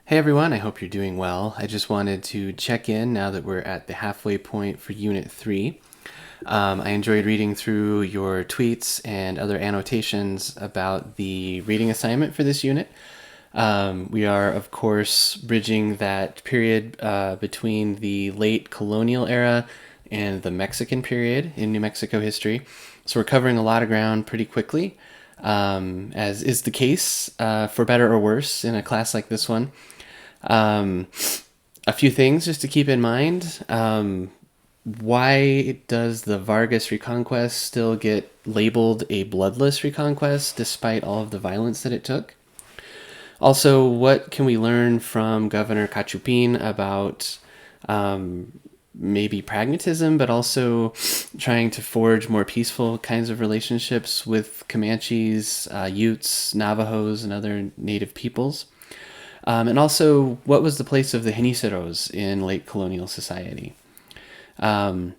Hey everyone, I hope you're doing well. I just wanted to check in now that we're at the halfway point for Unit 3. I enjoyed reading through your tweets and other annotations about the reading assignment for this unit. We are, of course, bridging that period between the late colonial era and the Mexican period in New Mexico history. So we're covering a lot of ground pretty quickly, as is the case, for better or worse, in a class like this one. Um, a few things just to keep in mind. Why does the Vargas Reconquest still get labeled a bloodless reconquest despite all of the violence that it took? Also, what can we learn from Governor Cachupin about maybe pragmatism, but also trying to forge more peaceful kinds of relationships with Comanches, Utes, Navajos, and other native peoples? And also, what was the place of the Geniceros in late colonial society? Um,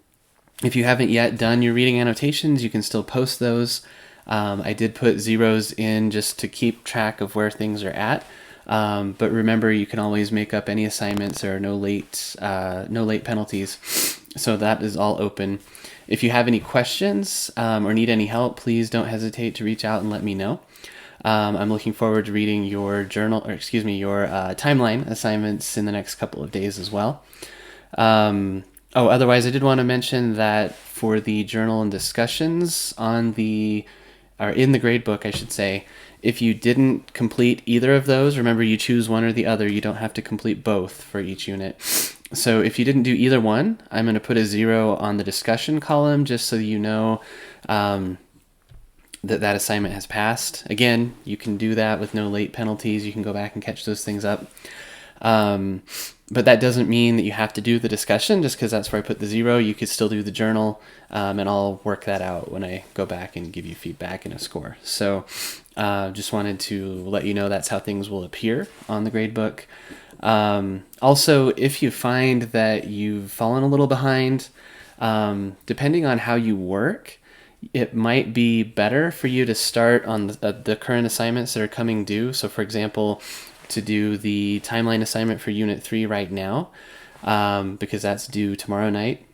if you haven't yet done your reading annotations, you can still post those. I did put zeros in just to keep track of where things are at. But remember, you can always make up any assignments. There are no late penalties, so that is all open. If you have any questions or need any help, please don't hesitate to reach out and let me know. I'm looking forward to reading your your timeline assignments in the next couple of days as well. Otherwise, I did want to mention that for the journal and discussions in the grade book, I should say, if you didn't complete either of those, remember you choose one or the other. You don't have to complete both for each unit. So if you didn't do either one, I'm going to put a 0 on the discussion column just so you know that assignment has passed. Again, you can do that with no late penalties. You can go back and catch those things up. But that doesn't mean that you have to do the discussion just because that's where I put the 0. You could still do the journal, and I'll work that out when I go back and give you feedback and a score. So just wanted to let you know that's how things will appear on the gradebook. Also, if you find that you've fallen a little behind, depending on how you work, it might be better for you to start on the current assignments that are coming due. So for example, to do the timeline assignment for Unit 3 right now, because that's due tomorrow night,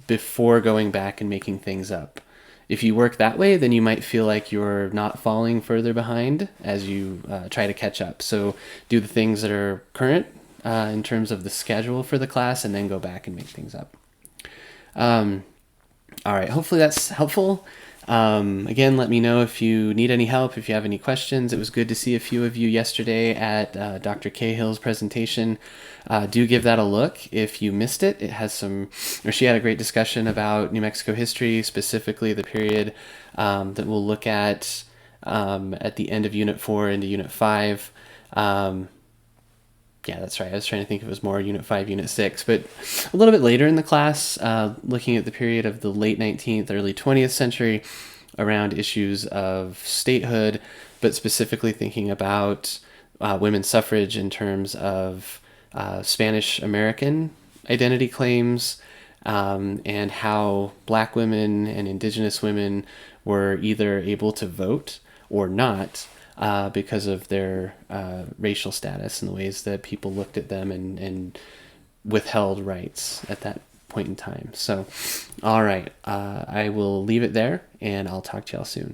before going back and making things up. If you work that way, then you might feel like you're not falling further behind as you try to catch up. So do the things that are current in terms of the schedule for the class, and then go back and make things up. All right, hopefully that's helpful. Again, let me know if you need any help, if you have any questions. It was good to see a few of you yesterday at Dr. Cahill's presentation. Do give that a look if you missed it. She had a great discussion about New Mexico history, specifically the period that we'll look at the end of Unit 4 into Unit 5. Yeah, that's right. I was trying to think if it was more Unit 5, Unit 6, but a little bit later in the class, looking at the period of the late 19th, early 20th century around issues of statehood, but specifically thinking about women's suffrage in terms of Spanish American identity claims, and how Black women and Indigenous women were either able to vote or not, because of their racial status and the ways that people looked at them and withheld rights at that point in time. So, all right, I will leave it there, and I'll talk to y'all soon.